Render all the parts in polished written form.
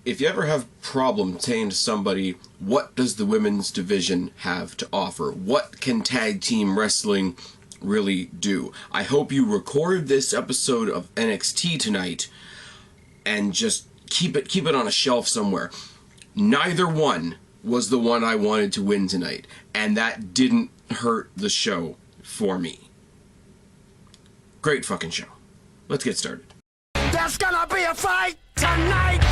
if you ever have problem saying to somebody, what does the women's division have to offer? What can tag team wrestling really do? I hope you record this episode of NXT tonight and just keep it on a shelf somewhere. Neither one was the one I wanted to win tonight, and that didn't hurt the show for me. Great fucking show. Let's get started. There's gonna be a fight tonight!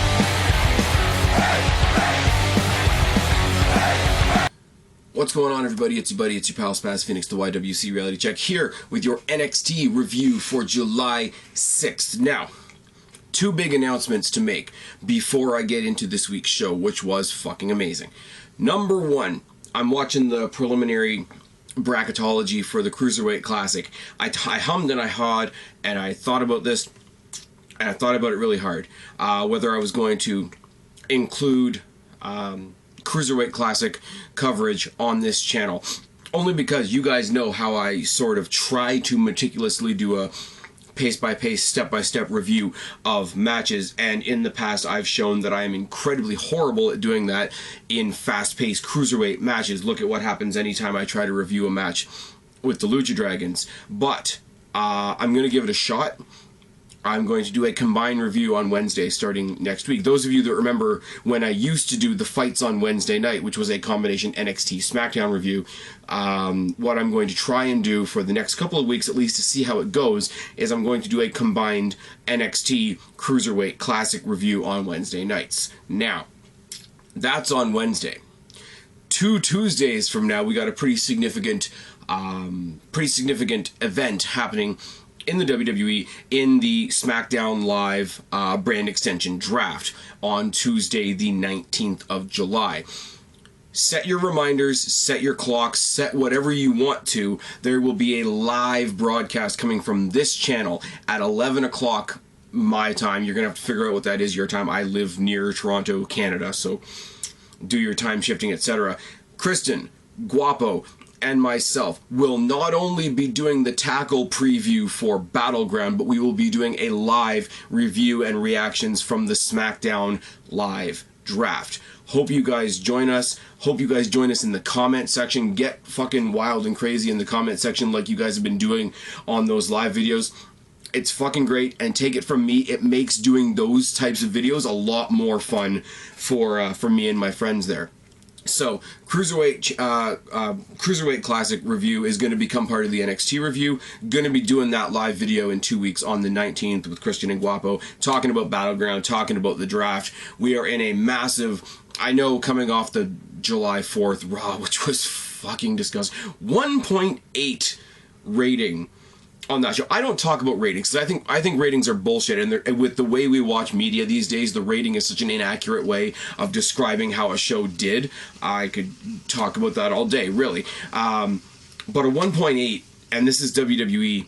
What's going on, everybody? It's your buddy, it's your pal Spaz Phoenix, the YWC Reality Check, here with your NXT review for July 6th. Now, two big announcements to make before I get into this week's show, which was fucking amazing. Number one, I'm watching the preliminary bracketology for the Cruiserweight Classic. I hummed and I hawed, and I thought about this, and I thought about it really hard. Whether I was going to include Cruiserweight Classic coverage on this channel. Only because you guys know how I sort of try to meticulously do a pace-by-pace, step-by-step review of matches, and in the past I've shown that I am incredibly horrible at doing that in fast-paced Cruiserweight matches. Look at what happens anytime I try to review a match with the Lucha Dragons. But I'm going to give it a shot. I'm going to do a combined review on Wednesday starting next week. Those of you that remember when I used to do the fights on Wednesday night, which was a combination NXT SmackDown review, what I'm going to try and do for the next couple of weeks, at least to see how it goes, is I'm going to do a combined NXT Cruiserweight Classic review on Wednesday nights. Now, that's on Wednesday. 2 Tuesdays from now, we got a pretty significant event happening in the WWE in the SmackDown Live brand extension draft on Tuesday the 19th of July. Set your reminders, set your clocks, set whatever you want to. There will be a live broadcast coming from this channel at 11 o'clock my time. You're going to have to figure out what that is your time. I live near Toronto, Canada, so do your time shifting, etc. Kristen, Guapo, and myself will not only be doing the tackle preview for Battleground, but we will be doing a live review and reactions from the SmackDown Live draft. Hope you guys join us. Hope you guys join us in the comment section. Get fucking wild and crazy in the comment section like you guys have been doing on those live videos. It's fucking great, and take it from me, it makes doing those types of videos a lot more fun for me and my friends there. So, Cruiserweight Classic review is going to become part of the NXT review. Going to be doing that live video in 2 weeks on the 19th with Christian and Guapo, talking about Battleground, talking about the draft. We are in a massive, I know, coming off the July 4th Raw, which was fucking disgusting, 1.8 rating on that show. I don't talk about ratings because I think ratings are bullshit, and with the way we watch media these days, the rating is such an inaccurate way of describing how a show did. I could talk about that all day, really. But a 1.8, and this is WWE,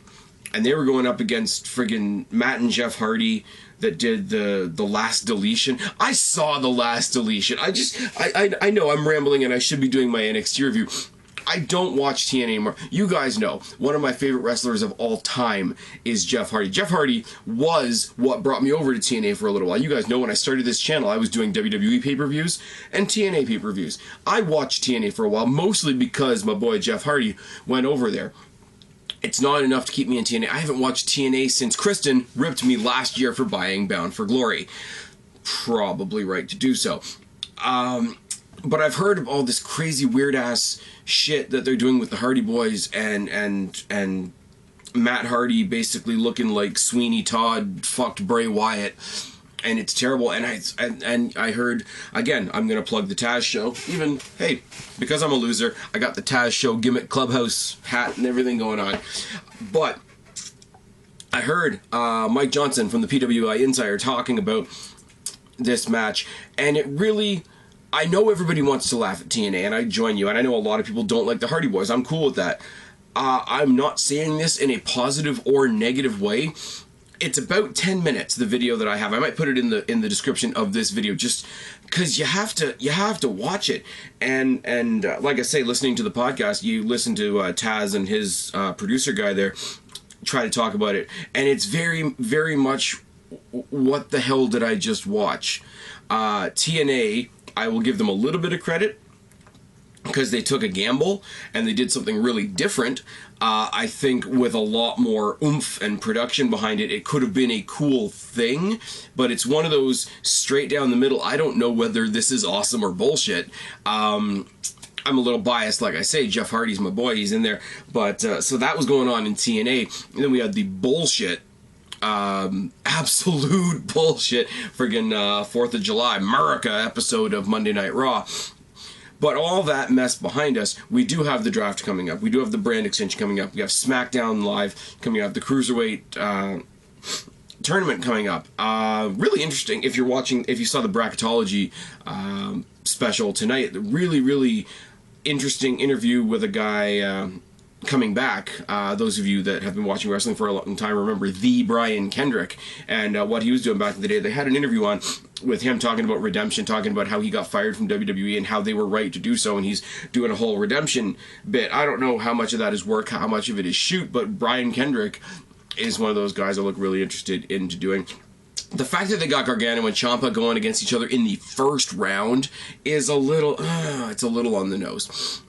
and they were going up against friggin' Matt and Jeff Hardy that did the Last Deletion. I saw the Last Deletion. I know I'm rambling, and I should be doing my NXT review. I don't watch TNA anymore. You guys know, one of my favorite wrestlers of all time is Jeff Hardy. Jeff Hardy was what brought me over to TNA for a little while. You guys know when I started this channel, I was doing WWE pay-per-views and TNA pay-per-views. I watched TNA for a while, mostly because my boy Jeff Hardy went over there. It's not enough to keep me in TNA. I haven't watched TNA since Kristen ripped me last year for buying Bound for Glory. Probably right to do so. But I've heard of all this crazy weird-ass shit that they're doing with the Hardy Boys and Matt Hardy basically looking like Sweeney Todd fucked Bray Wyatt, and it's terrible. And I heard, again, I'm gonna plug the Taz show. Even, hey, because I'm a loser, I got the Taz show gimmick clubhouse hat and everything going on. But I heard Mike Johnson from the PWI Insider talking about this match, and it really, I know everybody wants to laugh at TNA, and I join you, and I know a lot of people don't like the Hardy Boys. I'm cool with that. I'm not saying this in a positive or negative way. It's about 10 minutes, the video that I have. I might put it in the description of this video, just because you have to watch it. And like I say, listening to the podcast, you listen to Taz and his producer guy there try to talk about it, and it's very, very much what the hell did I just watch? TNA, I will give them a little bit of credit because they took a gamble and they did something really different. I think with a lot more oomph and production behind it, it could have been a cool thing, but it's one of those straight down the middle. I don't know whether this is awesome or bullshit. I'm a little biased, like I say. Jeff Hardy's my boy, he's in there. But so that was going on in TNA. And then we had the bullshit, absolute bullshit, friggin' 4th of July, America episode of Monday Night Raw. But all that mess behind us, we do have the draft coming up. We do have the brand extension coming up. We have SmackDown Live coming up. The Cruiserweight tournament coming up. Really interesting. If you saw the bracketology special tonight, really, really interesting interview with a guy coming back. Those of you that have been watching wrestling for a long time remember the Brian Kendrick and what he was doing back in the day. They had an interview on with him talking about redemption, talking about how he got fired from WWE and how they were right to do so, and he's doing a whole redemption bit. I don't know how much of that is work, how much of it is shoot, but Brian Kendrick is one of those guys I look really interested into doing. The fact that they got Gargano and Ciampa going against each other in the first round is a little, it's a little on the nose.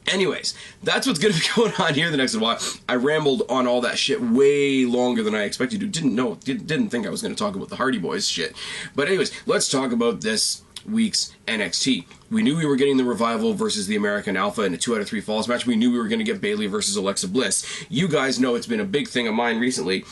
Anyways, that's what's going to be going on here the next while. I rambled on all that shit way longer than I expected to. Didn't think I was going to talk about the Hardy Boys shit. But anyways, let's talk about this week's NXT. We knew we were getting the Revival versus the American Alpha in a 2 out of 3 falls match. We knew we were going to get Bayley versus Alexa Bliss. You guys know it's been a big thing of mine recently.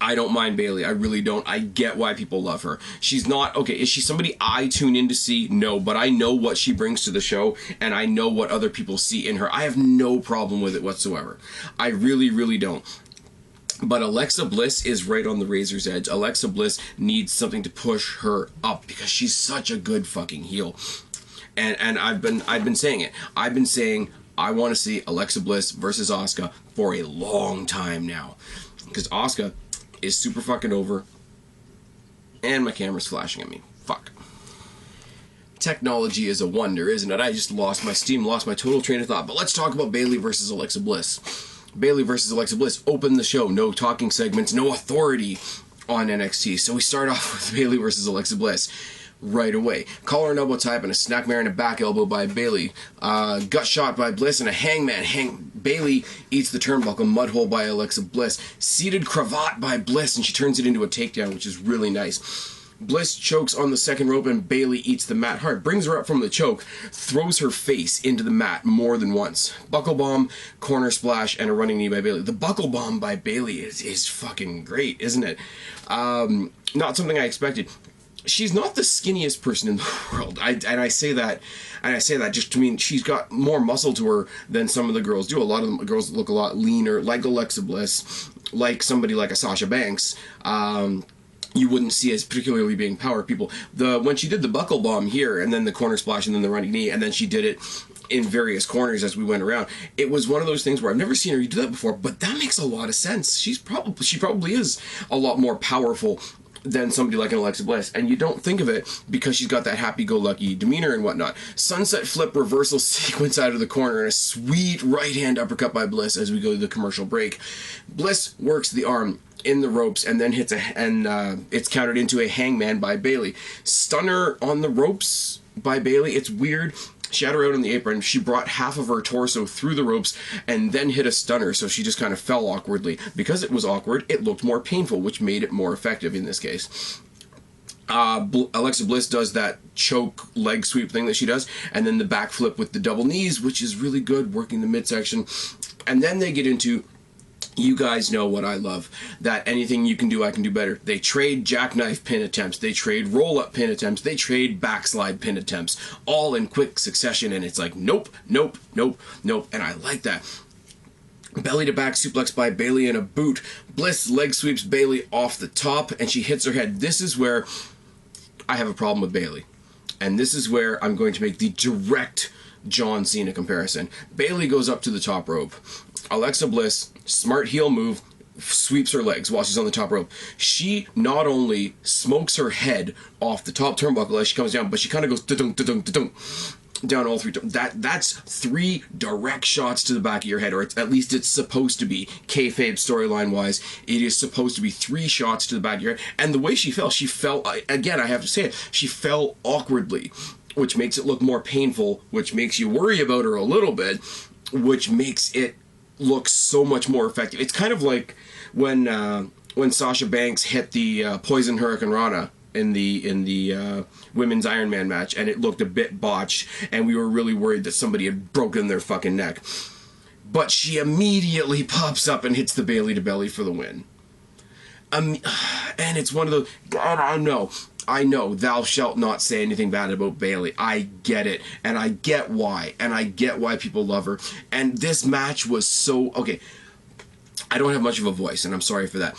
I don't mind Bayley. I really don't. I get why people love her. She's not, okay, is she somebody I tune in to see? No, but I know what she brings to the show, and I know what other people see in her. I have no problem with it whatsoever. I really, really don't. But Alexa Bliss is right on the razor's edge. Alexa Bliss needs something to push her up because she's such a good fucking heel. And I've been saying it. I've been saying I want to see Alexa Bliss versus Asuka for a long time now. Because Asuka is super fucking over. And my camera's flashing at me. Fuck. Technology is a wonder, isn't it? I just lost my steam, lost my total train of thought. But let's talk about Bayley versus Alexa Bliss. Bayley versus Alexa Bliss opened the show. No talking segments, no authority on NXT. So we start off with Bayley versus Alexa Bliss right away. Collar and elbow tie-up and a snack mare and a back elbow by Bayley. Gut shot by Bliss and a hangman. Bayley eats the turnbuckle, mud hole by Alexa Bliss. Seated cravat by Bliss, and she turns it into a takedown, which is really nice. Bliss chokes on the second rope and Bayley eats the mat hard. Brings her up from the choke, throws her face into the mat more than once. Buckle bomb, corner splash, and a running knee by Bayley. The buckle bomb by Bayley is fucking great, isn't it? Not something I expected. She's not the skinniest person in the world. I say that just to mean she's got more muscle to her than some of the girls do. A lot of the girls look a lot leaner, like Alexa Bliss, like somebody like a Sasha Banks. You wouldn't see as particularly being power people. When she did the buckle bomb here, and then the corner splash, and then the running knee, and then she did it in various corners as we went around. It was one of those things where I've never seen her do that before, but that makes a lot of sense. She probably is a lot more powerful than somebody like an Alexa Bliss, and you don't think of it because she's got that happy-go-lucky demeanor and whatnot. Sunset flip reversal sequence out of the corner and a sweet right-hand uppercut by Bliss as we go to the commercial break. Bliss works the arm in the ropes and then hits it's countered into a hangman by Bayley. Stunner on the ropes by Bayley. It's weird. She had her out on the apron. She brought half of her torso through the ropes and then hit a stunner, so she just kind of fell awkwardly. Because it was awkward, it looked more painful, which made it more effective in this case. Alexa Bliss does that choke leg sweep thing that she does, and then the backflip with the double knees, which is really good, working the midsection. And then they get into, you guys know what I love, that anything you can do, I can do better. They trade jackknife pin attempts, they trade roll-up pin attempts, they trade backslide pin attempts, all in quick succession, and it's like, nope, nope, nope, nope, and I like that. Belly to back suplex by Bayley and a boot. Bliss leg sweeps Bayley off the top, and she hits her head. This is where I have a problem with Bayley, and this is where I'm going to make the direct John Cena comparison. Bayley goes up to the top rope. Alexa Bliss, smart heel move, sweeps her legs while she's on the top rope. She not only smokes her head off the top turnbuckle as she comes down, but she kind of goes da-dunk, da-dunk, da-dunk. down all three. That's 3 direct shots to the back of your head, or at least it's supposed to be. Kayfabe storyline wise, it is supposed to be 3 shots to the back of your head. And the way she fell, again, I have to say it, she fell awkwardly, which makes it look more painful, which makes you worry about her a little bit, which makes it look so much more effective. It's kind of like when Sasha Banks hit the Poison Hurricane Rana in the women's Iron Man match, and it looked a bit botched, and we were really worried that somebody had broken their fucking neck. But she immediately pops up and hits the Bayley to belly for the win. And it's one of those, God, I know, thou shalt not say anything bad about Bayley. I get it, and I get why, people love her. And this match was so, okay, I don't have much of a voice, and I'm sorry for that.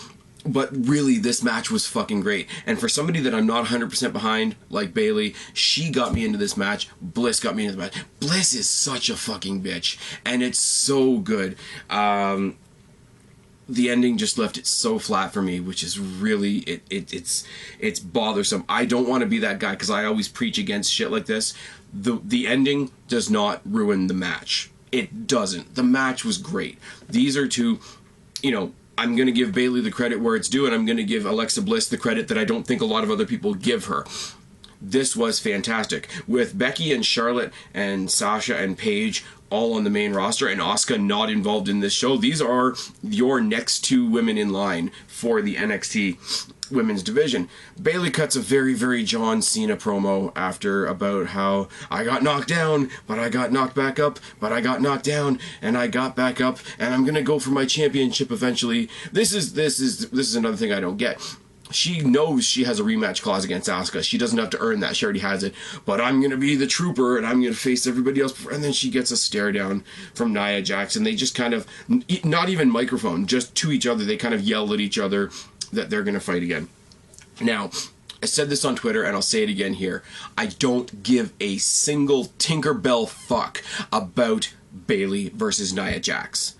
But really, this match was fucking great. And for somebody that I'm not 100% behind, like Bayley, she got me into this match. Bliss got me into the match. Bliss is such a fucking bitch. And it's so good. The ending just left it so flat for me, which is really, it's bothersome. I don't want to be that guy, because I always preach against shit like this. The ending does not ruin the match. It doesn't. The match was great. These are two, you know, I'm going to give Bayley the credit where it's due, and I'm going to give Alexa Bliss the credit that I don't think a lot of other people give her. This was fantastic. With Becky and Charlotte and Sasha and Paige all on the main roster, and Asuka not involved in this show, these are your next 2 women in line for the NXT women's division. Bayley cuts a very, very John Cena promo after about how I got knocked down, but I got knocked back up, but I got knocked down, and I got back up, and I'm gonna go for my championship eventually. This is another thing I don't get. She knows she has a rematch clause against Asuka. She doesn't have to earn that. She already has it. But I'm going to be the trooper, and I'm going to face everybody else. And then she gets a stare down from Nia Jax. And they just kind of, not even microphone, just to each other, they kind of yell at each other that they're going to fight again. Now, I said this on Twitter, and I'll say it again here. I don't give a single Tinkerbell fuck about Bayley versus Nia Jax.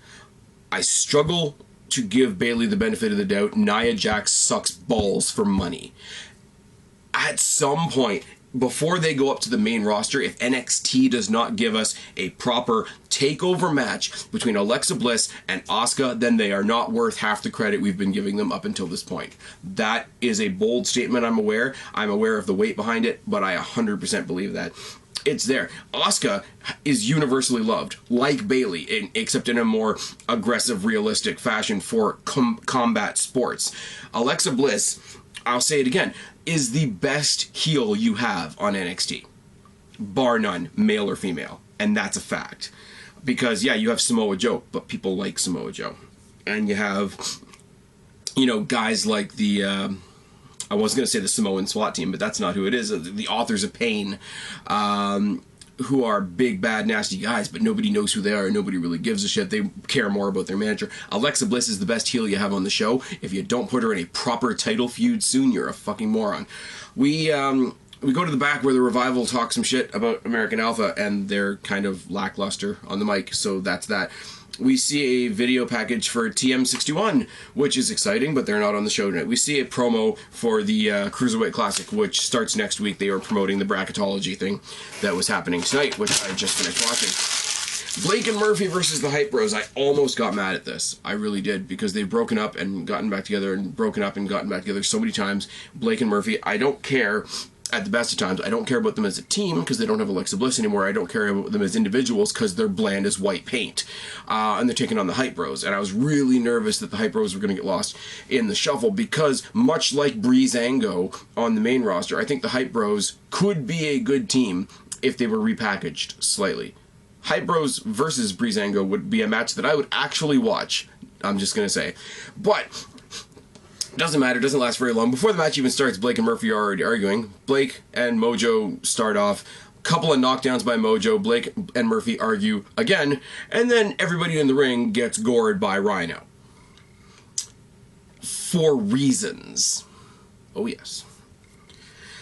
I struggle to give Bayley the benefit of the doubt. Nia Jax sucks balls for money. At some point, before they go up to the main roster, if NXT does not give us a proper takeover match between Alexa Bliss and Asuka, then they are not worth half the credit we've been giving them up until this point. That is a bold statement, I'm aware. I'm aware of the weight behind it, but I 100% believe that. It's there. Asuka is universally loved, like Bayley, except in a more aggressive, realistic fashion for combat sports. Alexa Bliss, I'll say it again, is the best heel you have on NXT. Bar none, male or female. And that's a fact. Because, yeah, you have Samoa Joe, but people like Samoa Joe. And you have, you know, guys like the... I was going to say the Samoan SWAT team, but that's not who it is. The Authors of Pain, who are big, bad, nasty guys, but nobody knows who they are and nobody really gives a shit. They care more about their manager. Alexa Bliss is the best heel you have on the show. If you don't put her in a proper title feud soon, you're a fucking moron. We go to the back where the Revival talk some shit about American Alpha, and they're kind of lackluster on the mic, so that's that. We see a video package for TM61, which is exciting, but they're not on the show tonight. We see a promo for the Cruiserweight Classic, which starts next week. They were promoting the bracketology thing that was happening tonight, which I just finished watching. Blake and Murphy versus the Hype Bros. I almost got mad at this. I really did, because they've broken up and gotten back together and broken up and gotten back together so many times. Blake and Murphy, I don't care. At the best of times, I don't care about them as a team because they don't have Alexa Bliss anymore. I don't care about them as individuals because they're bland as white paint. And they're taking on the Hype Bros. And I was really nervous that the Hype Bros were going to get lost in the shuffle because, much like Breezango on the main roster, I think the Hype Bros could be a good team if they were repackaged slightly. Hype Bros versus Breezango would be a match that I would actually watch. I'm just going to say. But... doesn't matter, doesn't last very long. Before the match even starts, Blake and Murphy are already arguing. Blake and Mojo start off. Couple of knockdowns by Mojo. Blake and Murphy argue again. And then everybody in the ring gets gored by Rhino. For reasons. Oh, yes.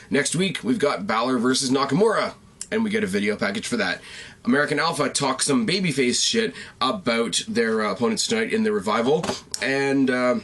Next week, we've got Balor versus Nakamura. And we get a video package for that. American Alpha talks some babyface shit about their opponents tonight in the Revival. And...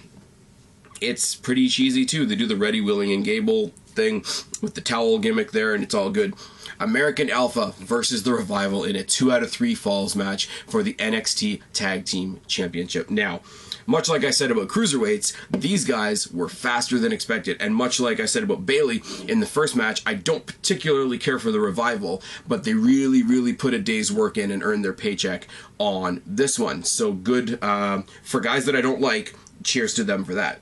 it's pretty cheesy too. They do the Ready, Willing, and Gable thing with the towel gimmick there, and it's all good. American Alpha versus the Revival in a 2 out of 3 falls match for the NXT Tag Team Championship. Now, much like I said about cruiserweights, these guys were faster than expected, and much like I said about Bayley in the first match, I don't particularly care for the Revival, but they really, really put a day's work in and earned their paycheck on this one. So good for guys that I don't like. Cheers to them for that.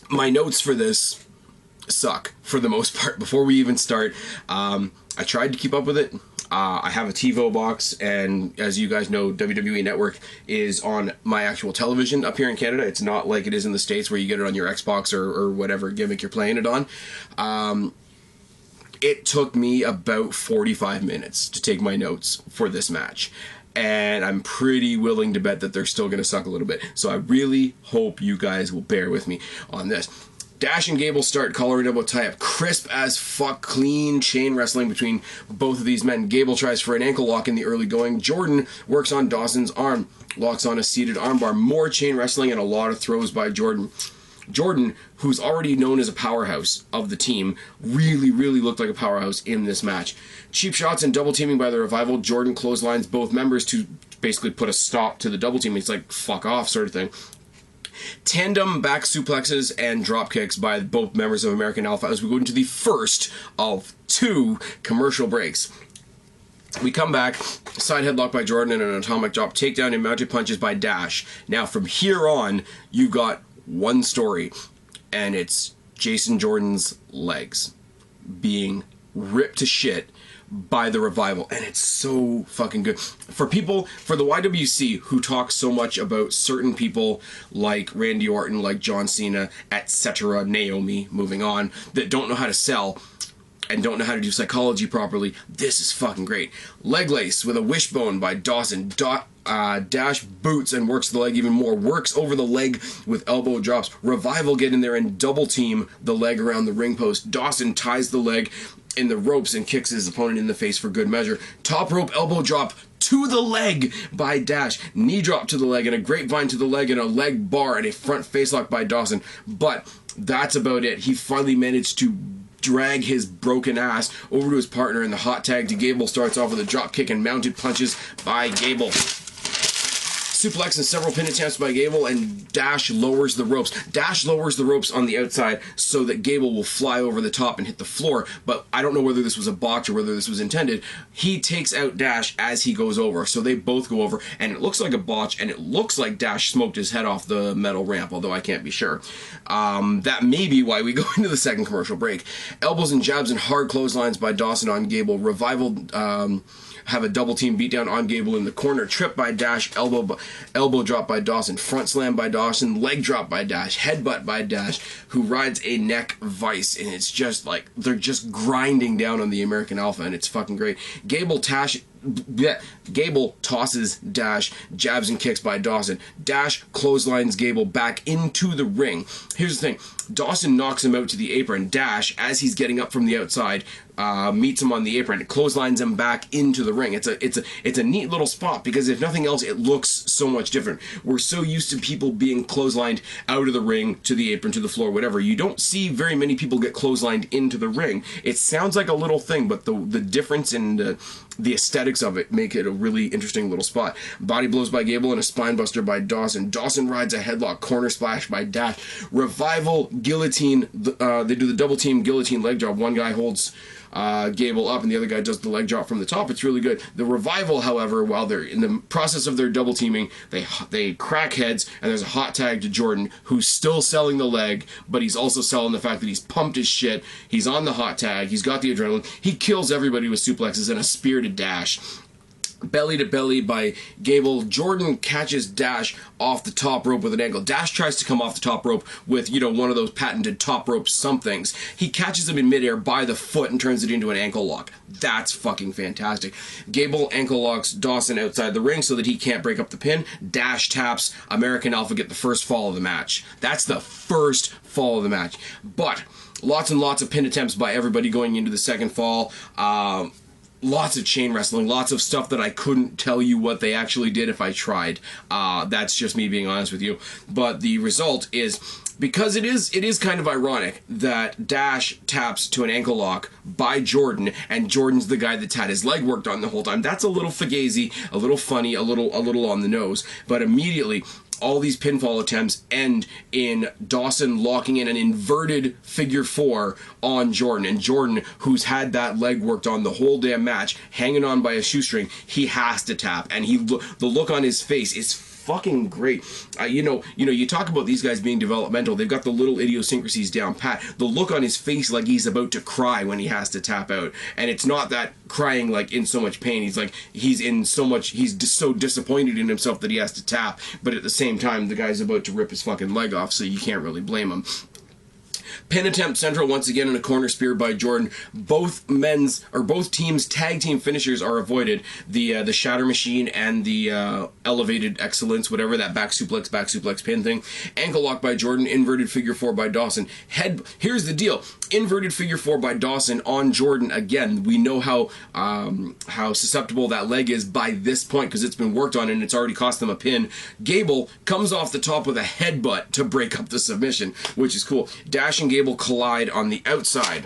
My notes for this suck for the most part. Before we even start, I tried to keep up with it. I have a TiVo box, and as you guys know, WWE Network is on my actual television up here in Canada. It's not like it is in the States where you get it on your Xbox or whatever gimmick you're playing it on. It took me about 45 minutes to take my notes for this match, and I'm pretty willing to bet that they're still going to suck a little bit. So I really hope you guys will bear with me on this. Dash and Gable start, collar and elbow tie-up. Crisp as fuck, clean chain wrestling between both of these men. Gable tries for an ankle lock in the early going. Jordan works on Dawson's arm, locks on a seated armbar. More chain wrestling and a lot of throws by Jordan. Jordan, who's already known as a powerhouse of the team, really, really looked like a powerhouse in this match. Cheap shots and double teaming by the Revival. Jordan clotheslines both members to basically put a stop to the double teaming. It's like, fuck off sort of thing. Tandem back suplexes and drop kicks by both members of American Alpha as we go into the first of 2 commercial breaks. We come back, side headlock by Jordan and an atomic drop takedown and mounted punches by Dash. Now from here on, you've got one story, and it's Jason Jordan's legs being ripped to shit by the Revival, and it's so fucking good. For the YWC who talk so much about certain people like Randy Orton, like John Cena, etc., Naomi, moving on, that don't know how to sell and don't know how to do psychology properly, this is fucking great. Leg lace with a wishbone by Dawson. Dash boots and works the leg even more. Works over the leg with elbow drops. Revival get in there and double team the leg around the ring post. Dawson ties the leg in the ropes and kicks his opponent in the face for good measure. Top rope elbow drop to the leg by Dash. Knee drop to the leg and a grapevine to the leg and a leg bar and a front facelock by Dawson. But that's about it. He finally managed to drag his broken ass over to his partner, and the hot tag to Gable starts off with a drop kick and mounted punches by Gable. Suplex and several pin attempts by Gable, and Dash lowers the ropes. Dash lowers the ropes on the outside so that Gable will fly over the top and hit the floor, but I don't know whether this was a botch or whether this was intended. He takes out Dash as he goes over, so they both go over, and it looks like a botch, and it looks like Dash smoked his head off the metal ramp, although I can't be sure. That may be why we go into the second commercial break. Elbows and jabs and hard clotheslines by Dawson on Gable. Revival have a double team beatdown on Gable in the corner. Trip by Dash, elbow drop by Dawson, front slam by Dawson, leg drop by Dash, headbutt by Dash, who rides a neck vice, and it's just like they're just grinding down on the American Alpha, and it's fucking great. Gable tosses Dash, jabs and kicks by Dawson. Dash clotheslines Gable back into the ring. Here's the thing. Dawson knocks him out to the apron. Dash, as he's getting up from the outside, meets him on the apron, clotheslines him back into the ring. It's a neat little spot because if nothing else, it looks so much different. We're so used to people being clotheslined out of the ring to the apron to the floor, whatever. You don't see very many people get clotheslined into the ring. It sounds like a little thing, but the difference in the aesthetics of it make it a really interesting little spot. Body blows by Gable and a spine buster by Dawson. Dawson rides a headlock, corner splash by Dash. Revival guillotine. They do the double team guillotine leg drop. One guy holds Gable up and the other guy does the leg drop from the top. It's really good. The Revival, however, while they're in the process of their double teaming, they crack heads, and there's a hot tag to Jordan, who's still selling the leg, but he's also selling the fact that he's pumped as shit. He's on the hot tag. He's got the adrenaline. He kills everybody with suplexes and a spear to Dash. Belly to belly by Gable. Jordan catches Dash off the top rope with an ankle. Dash tries to come off the top rope with, one of those patented top rope somethings. He catches him in midair by the foot and turns it into an ankle lock. That's fucking fantastic. Gable ankle locks Dawson outside the ring so that he can't break up the pin. Dash taps. American Alpha get the first fall of the match. That's the first fall of the match. But lots and lots of pin attempts by everybody going into the second fall. Lots of chain wrestling, lots of stuff that I couldn't tell you what they actually did if I tried. That's just me being honest with you. But the result is because it is kind of ironic that Dash taps to an ankle lock by Jordan, and Jordan's the guy that's had his leg worked on the whole time. That's a little fugazi, a little funny, a little on the nose, but immediately all these pinfall attempts end in Dawson locking in an inverted figure 4 on Jordan. And Jordan, who's had that leg worked on the whole damn match, hanging on by a shoestring, he has to tap. And the look on his face is fucking great. You talk about these guys being developmental. They've got the little idiosyncrasies down pat. The look on his face like he's about to cry when he has to tap out. And it's not that crying like in so much pain. He's so disappointed in himself that he has to tap. But at the same time, the guy's about to rip his fucking leg off, so you can't really blame him. Pin attempt central once again in a corner spear by Jordan. Both teams' tag team finishers are avoided. The shatter machine and the elevated excellence, whatever, that back suplex pin thing. Ankle lock by Jordan. Inverted figure 4 by Dawson. Here's the deal. Inverted figure 4 by Dawson on Jordan again. We know how susceptible that leg is by this point because it's been worked on and it's already cost them a pin. Gable comes off the top with a headbutt to break up the submission, which is cool. Dash and Gable collide on the outside.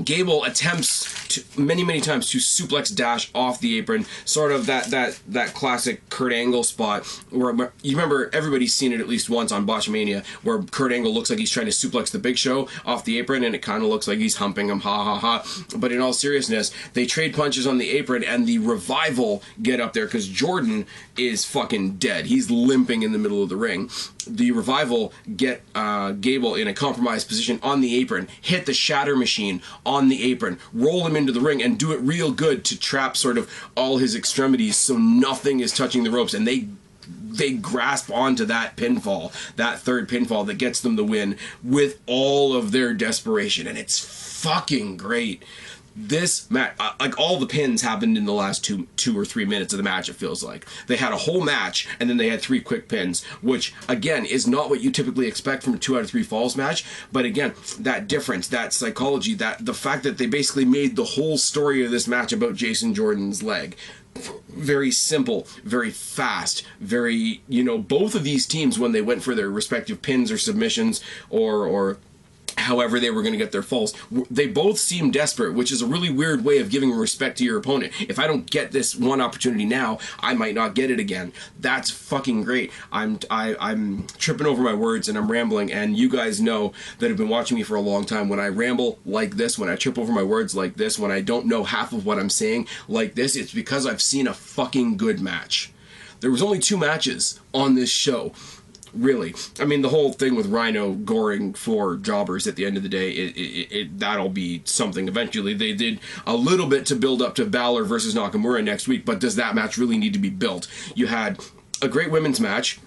Gable attempts many times to suplex Dash off the apron, sort of that classic Kurt Angle spot where you remember everybody's seen it at least once on Botchamania, where Kurt Angle looks like he's trying to suplex the Big Show off the apron, and it kind of looks like he's humping him, ha ha ha. But in all seriousness, they trade punches on the apron, and the Revival get up there because Jordan is fucking dead. He's limping in the middle of the ring. The Revival get Gable in a compromised position on the apron, hit the shatter machine on the apron, roll him into the ring, and do it real good to trap sort of all his extremities so nothing is touching the ropes. And they grasp onto that pinfall, that third pinfall that gets them the win with all of their desperation. And it's fucking great. This match, like all the pins happened in the last two or 3 minutes of the match, it feels like. They had a whole match, and then they had 3 quick pins, which, again, is not what you typically expect from a 2 out of 3 falls match. But again, that difference, that psychology, that the fact that they basically made the whole story of this match about Jason Jordan's leg. Very simple, very fast, very, both of these teams, when they went for their respective pins or submissions or however they were going to get their falls, they both seem desperate, which is a really weird way of giving respect to your opponent. If I don't get this one opportunity now, I might not get it again. That's fucking great. I'm tripping over my words and I'm rambling, and you guys know that have been watching me for a long time. When I ramble like this, when I trip over my words like this, when I don't know half of what I'm saying like this, it's because I've seen a fucking good match. There was only 2 matches on this show. Really. I mean, the whole thing with Rhino goring 4 jobbers at the end of the day, that'll be something eventually. They did a little bit to build up to Balor versus Nakamura next week, but does that match really need to be built? You had a great women's match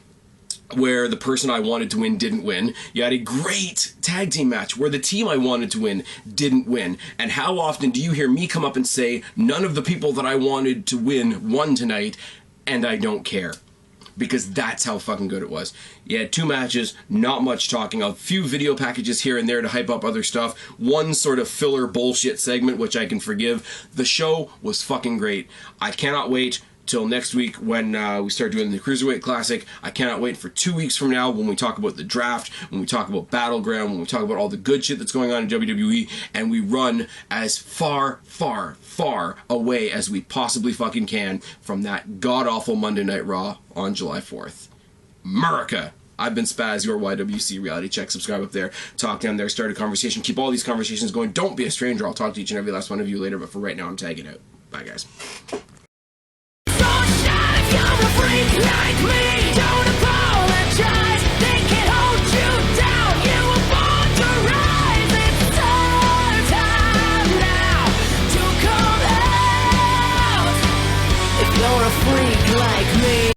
where the person I wanted to win didn't win. You had a great tag team match where the team I wanted to win didn't win. And how often do you hear me come up and say, none of the people that I wanted to win won tonight, and I don't care? Because that's how fucking good it was. You had 2 matches, not much talking, a few video packages here and there to hype up other stuff, 1 sort of filler bullshit segment, which I can forgive. The show was fucking great. I cannot wait till next week when we start doing the Cruiserweight Classic. I cannot wait for 2 weeks from now when we talk about the draft, when we talk about Battleground, when we talk about all the good shit that's going on in WWE, and we run as far away as we possibly fucking can from that god-awful Monday Night Raw on July 4th. America! I've been Spaz, your YWC Reality Check. Subscribe up there, talk down there, start a conversation, keep all these conversations going. Don't be a stranger. I'll talk to each and every last one of you later, but for right now, I'm tagging out. Bye, guys. Like me, don't apologize. They can't hold you down. You were born to rise. It's our time now to come out. If you're a freak like me.